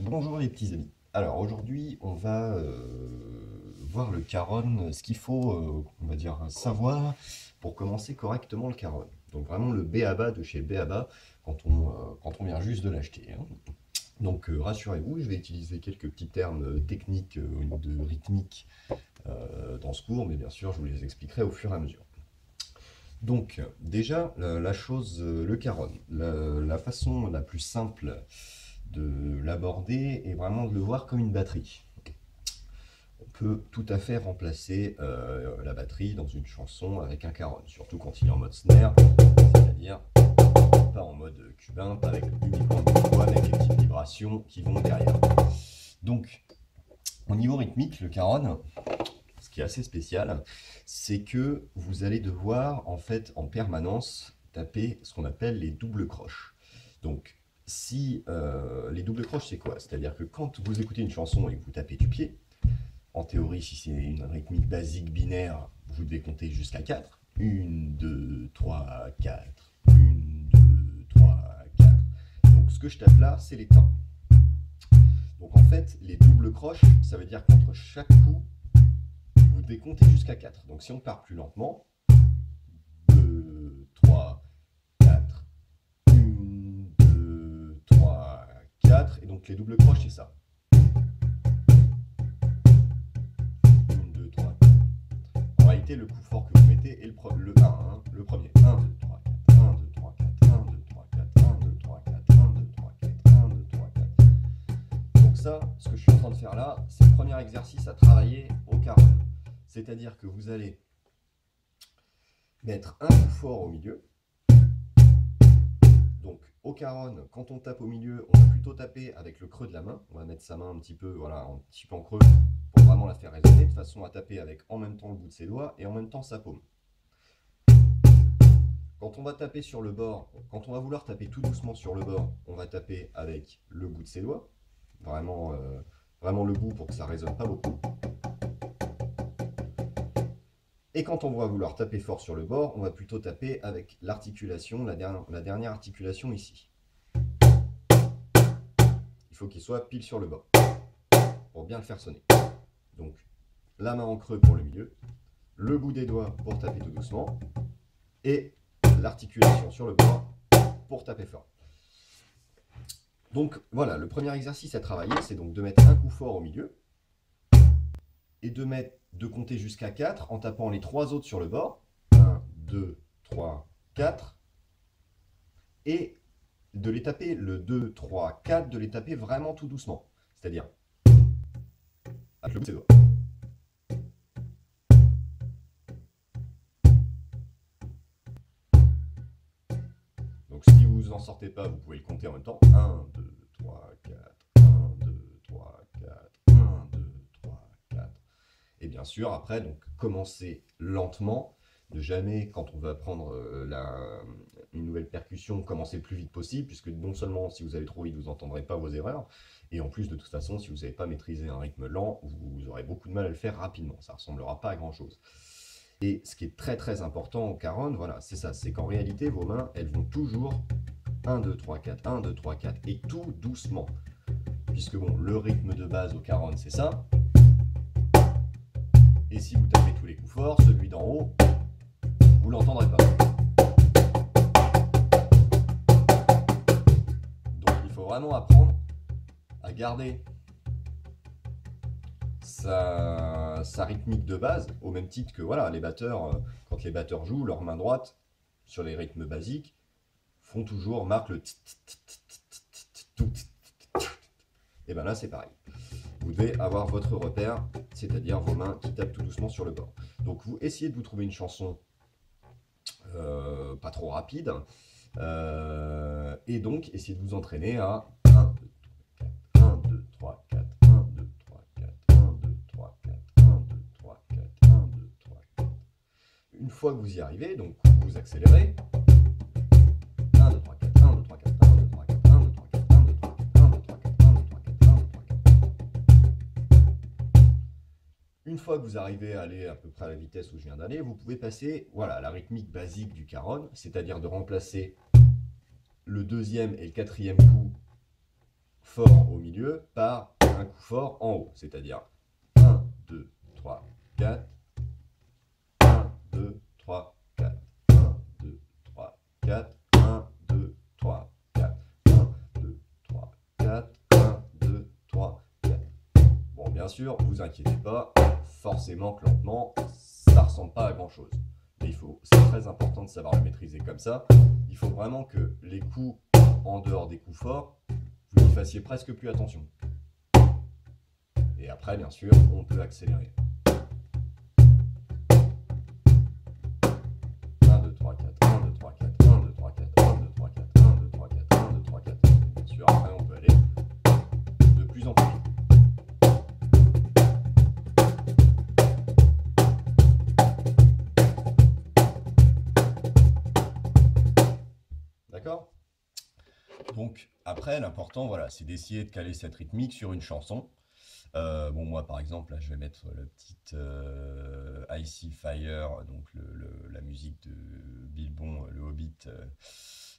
Bonjour les petits amis. Alors aujourd'hui, on va voir le caron, ce qu'il faut, on va dire, savoir pour commencer correctement le caron. Donc vraiment le B.A.B.A. de chez B.A.B.A. quand on vient juste de l'acheter, hein. Donc rassurez-vous, je vais utiliser quelques petits termes techniques de rythmique dans ce cours, mais bien sûr, je vous les expliquerai au fur et à mesure. Donc déjà, la chose, le caron, la façon la plus simple de l'aborder et vraiment de le voir comme une batterie. On peut tout à fait remplacer la batterie dans une chanson avec un caron, surtout quand il est en mode snare, c'est-à-dire pas en mode cubain, pas avec uniquement le doigt, avec les petites vibrations qui vont derrière. Donc, au niveau rythmique, le caron, ce qui est assez spécial, c'est que vous allez devoir en fait en permanence taper ce qu'on appelle les doubles croches. Donc, si les doubles croches, c'est quoi? C'est-à-dire que quand vous écoutez une chanson et que vous tapez du pied, en théorie, si c'est une rythmique basique binaire, vous devez compter jusqu'à 4. 1, 2, 3, 4. 1, 2, 3, 4. Donc ce que je tape là, c'est les temps. Donc en fait, les doubles croches, ça veut dire qu'entre chaque coup, vous devez compter jusqu'à 4. Donc si on part plus lentement, 2, 3, 4. 1, 2, 3, 4. Et donc les doubles croches, c'est ça. 1, 2, 3, 4. En réalité, le coup fort que vous mettez est le 1, hein, le premier. 1, 2, 3, 4. 1, 2, 3, 4. 1, 2, 3, 4. 1, 2, 3, 4. 1, 2, 3, 4. 1, 2, 3, 4. Donc ça, ce que je suis en train de faire là, c'est le premier exercice à travailler au caron. C'est-à-dire que vous allez mettre un coup fort au milieu. Donc au caron, quand on tape au milieu, on va plutôt taper avec le creux de la main. On va mettre sa main un petit peu, voilà, un petit peu en creux pour vraiment la faire résonner, de façon à taper avec en même temps le bout de ses doigts et en même temps sa paume. Quand on va taper sur le bord, quand on va vouloir taper tout doucement sur le bord, on va taper avec le bout de ses doigts, vraiment, vraiment le bout pour que ça résonne pas beaucoup. Et quand on va vouloir taper fort sur le bord, on va plutôt taper avec l'articulation, la dernière articulation ici. Il faut qu'il soit pile sur le bord pour bien le faire sonner. Donc la main en creux pour le milieu, le bout des doigts pour taper tout doucement, et l'articulation sur le bord pour taper fort. Donc voilà, le premier exercice à travailler, c'est donc de mettre un coup fort au milieu, et de compter jusqu'à 4 en tapant les 3 autres sur le bord. 1, 2, 3, 4. Et de les taper, le 2, 3, 4, de les taper vraiment tout doucement. C'est-à-dire avec le bout de ses doigts. Donc si vous n'en sortez pas, vous pouvez le compter en même temps. 1, 2, 3, 4. 1, 2, 3, 4. 1, 2, 3, 4. Et bien sûr, après, donc commencez lentement. Ne jamais, quand on va prendre une nouvelle percussion, commencer le plus vite possible, puisque non seulement si vous allez trop vite, vous n'entendrez pas vos erreurs, et en plus, de toute façon, si vous n'avez pas maîtrisé un rythme lent, vous aurez beaucoup de mal à le faire rapidement. Ça ne ressemblera pas à grand-chose. Et ce qui est très très important au caron, voilà, c'est ça, c'est qu'en réalité, vos mains, elles vont toujours 1, 2, 3, 4, 1, 2, 3, 4, et tout doucement. Puisque bon, le rythme de base au caron, c'est ça. Et si vous tapez tous les coups forts, celui d'en haut, vous ne l'entendrez pas. Donc il faut vraiment apprendre à garder sa rythmique de base, au même titre que voilà, les batteurs, quand les batteurs jouent, leur main droite, sur les rythmes basiques, font toujours, marquent le et bien là c'est pareil. Vous devez avoir votre repère, c'est-à-dire vos mains qui tapent tout doucement sur le bord. Donc vous essayez de vous trouver une chanson pas trop rapide, et donc essayez de vous entraîner à 1, 2, 3, 4, 1, 2, 3, 4, 1, 2, 3, 4, 1, 2, 3, 4, 1, 2, 3, 4. Une fois que vous y arrivez, donc vous accélérez. 1, 2, 3, 4, 1, 2, 3, 4, 1, 2, 3, 4, 1, 2, 3, 4, 1, 2, 3, 4, 1, 2, 3, 4, 1, 2, 3, 4, 1, 2, 3, 4. Une fois que vous arrivez à aller à peu près à la vitesse où je viens d'aller, vous pouvez passer voilà, à la rythmique basique du caron, c'est-à-dire de remplacer le deuxième et le quatrième coup fort au milieu. milieu par un coup fort en haut, c'est-à-dire 1, 2, 3, 4, 1, 2, 3, 4, 1, 2, 3, 4, 1, 2, 3, 4, 1, 2, 3, 4, 1, 2, 3, 4. Bon, bien sûr, vous inquiétez pas, forcément que lentement, ça ressemble pas à grand-chose. Mais c'est très important de savoir le maîtriser comme ça. Il faut vraiment que les coups en dehors des coups forts, vous n'y fassiez presque plus attention. Et après, bien sûr, on peut accélérer. 1, 2, 3, 4, 1, 2, 3, 4, 1, 2, 3, 4, 1, 2, 3, 4, 1, 2, 3, 4, 1, 2, 3, 4. Bien sûr, après, on peut aller de plus en plus vite. D'accord? Donc, après, l'important, voilà, c'est d'essayer de caler cette rythmique sur une chanson. Bon, moi, par exemple, là, je vais mettre le petit Icy Fire, donc la musique de Bilbon, le Hobbit,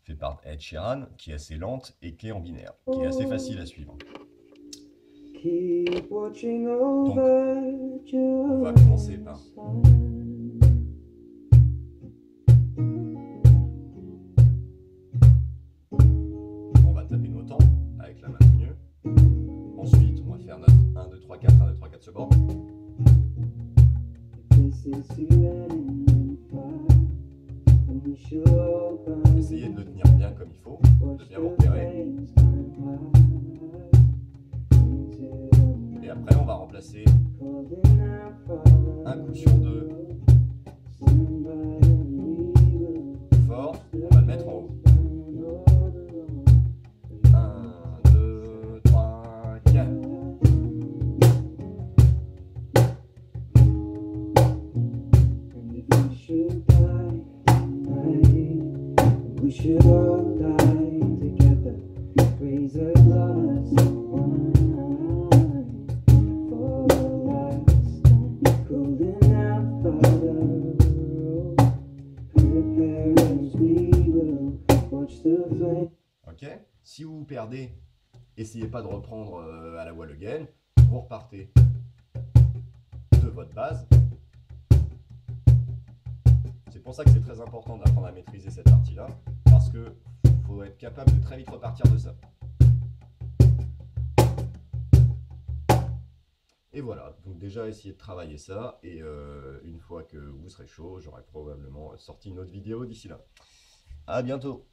fait par Ed Sheeran, qui est assez lente et qui est en binaire, qui est assez facile à suivre. Donc, on va commencer par... On va taper nos temps avec la main du milieu. Ensuite, on va faire notre 1, 2, 3, 4, 1, 2, 3, 4 secondes. Essayez de le tenir bien comme il faut, de bien vous repérer. Et après, on va remplacer un coup sur deux fort, on va le mettre en haut. 1, 2, 3, 4. We should all die together. Raise a glass of wine for the last time. Cooling out by the road. Prepare as we will watch the flame. Ok. Si vous perdez, essayez pas de reprendre à la wall again. Vous repartez de votre base. C'est pour ça que c'est très important d'apprendre à maîtriser cette partie-là, parce que faut être capable de très vite repartir de ça. Et voilà, donc déjà essayez de travailler ça, et une fois que vous serez chaud, j'aurai probablement sorti une autre vidéo d'ici là. À bientôt!